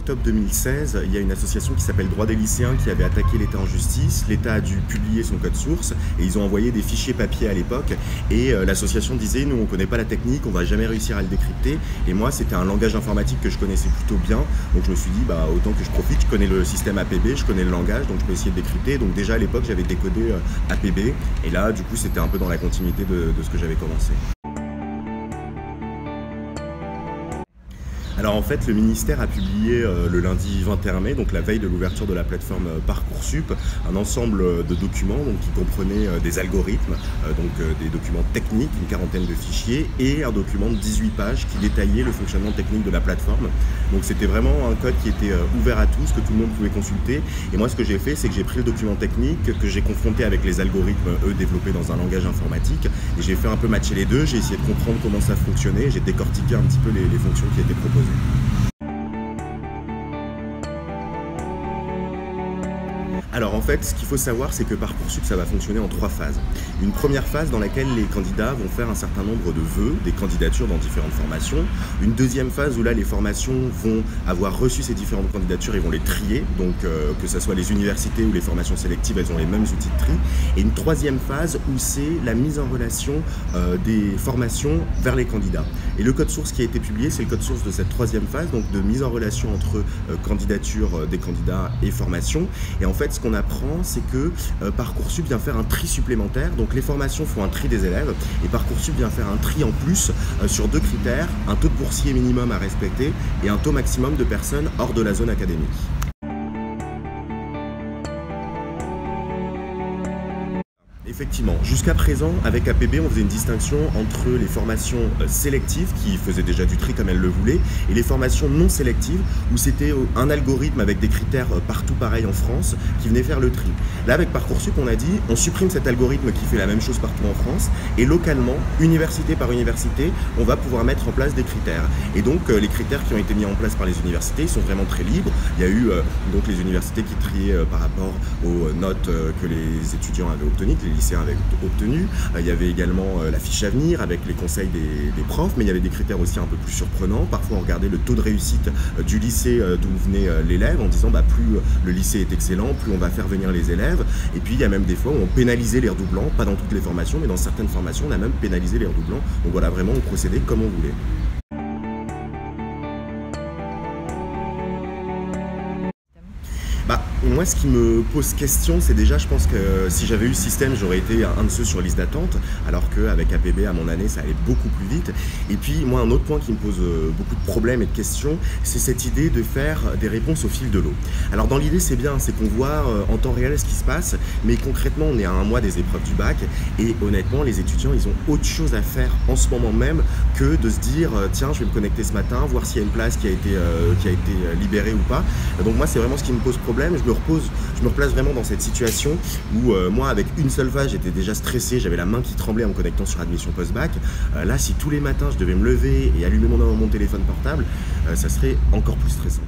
octobre 2016, il y a une association qui s'appelle Droits des lycéens qui avait attaqué l'État en justice. L'État a dû publier son code source et ils ont envoyé des fichiers papier à l'époque. Et l'association disait, nous on ne connaît pas la technique, on va jamais réussir à le décrypter. Et moi c'était un langage informatique que je connaissais plutôt bien. Donc je me suis dit, bah, autant que je profite, je connais le système APB, je connais le langage, donc je peux essayer de décrypter. Donc déjà à l'époque j'avais décodé APB. Et là du coup c'était un peu dans la continuité de ce que j'avais commencé. Alors en fait, le ministère a publié le lundi 21 mai, donc la veille de l'ouverture de la plateforme Parcoursup, un ensemble de documents donc, qui comprenaient des algorithmes, des documents techniques, une quarantaine de fichiers, et un document de 18 pages qui détaillait le fonctionnement technique de la plateforme. Donc c'était vraiment un code qui était ouvert à tous, que tout le monde pouvait consulter. Et moi ce que j'ai fait, c'est que j'ai pris le document technique, que j'ai confronté avec les algorithmes, eux développés dans un langage informatique, et j'ai fait un peu matcher les deux, j'ai essayé de comprendre comment ça fonctionnait, j'ai décortiqué un petit peu les fonctions qui étaient proposées. Alors en fait, ce qu'il faut savoir, c'est que Parcoursup, ça va fonctionner en 3 phases. Une première phase dans laquelle les candidats vont faire un certain nombre de vœux, des candidatures dans différentes formations. Une deuxième phase où là, les formations vont avoir reçu ces différentes candidatures et vont les trier. Donc que ce soit les universités ou les formations sélectives, elles ont les mêmes outils de tri. Et une troisième phase où c'est la mise en relation des formations vers les candidats. Et le code source qui a été publié, c'est le code source de cette troisième phase, donc de mise en relation entre candidature des candidats et formation. Et en fait, ce qu'on apprend, c'est que Parcoursup vient faire un tri supplémentaire. Donc les formations font un tri des élèves et Parcoursup vient faire un tri en plus sur 2 critères, un taux de boursier minimum à respecter et un taux maximum de personnes hors de la zone académique. Effectivement, jusqu'à présent, avec APB, on faisait une distinction entre les formations sélectives, qui faisaient déjà du tri comme elles le voulaient, et les formations non sélectives, où c'était un algorithme avec des critères partout pareils en France, qui venait faire le tri. Là, avec Parcoursup, on a dit, on supprime cet algorithme qui fait la même chose partout en France, et localement, université par université, on va pouvoir mettre en place des critères. Et donc, les critères qui ont été mis en place par les universités, ils sont vraiment très libres. Il y a eu donc les universités qui triaient par rapport aux notes que les étudiants avaient obtenues, que les lycéens avaient obtenu. Il y avait également la fiche à venir avec les conseils des profs, mais il y avait des critères aussi un peu plus surprenants. Parfois on regardait le taux de réussite du lycée d'où venait l'élève en disant bah, plus le lycée est excellent, plus on va faire venir les élèves. Et puis il y a même des fois où on pénalisait les redoublants, pas dans toutes les formations, mais dans certaines formations on a même pénalisé les redoublants. Donc voilà, vraiment on procédait comme on voulait. Bah, moi, ce qui me pose question, c'est déjà, je pense que si j'avais eu ce système, j'aurais été un de ceux sur liste d'attente, alors qu'avec APB, à mon année, ça allait beaucoup plus vite. Et puis, moi, un autre point qui me pose beaucoup de problèmes et de questions, c'est cette idée de faire des réponses au fil de l'eau. Alors, dans l'idée, c'est bien, c'est qu'on voit en temps réel ce qui se passe, mais concrètement, on est à 1 mois des épreuves du bac, et honnêtement, les étudiants, ils ont autre chose à faire en ce moment même que de se dire, tiens, je vais me connecter ce matin, voir s'il y a une place qui a été libérée ou pas. Donc, moi, c'est vraiment ce qui me pose problème. Je me replace vraiment dans cette situation où moi avec une seule phase j'étais déjà stressé, j'avais la main qui tremblait en me connectant sur admission post-bac. Là si tous les matins je devais me lever et allumer mon téléphone portable, ça serait encore plus stressant.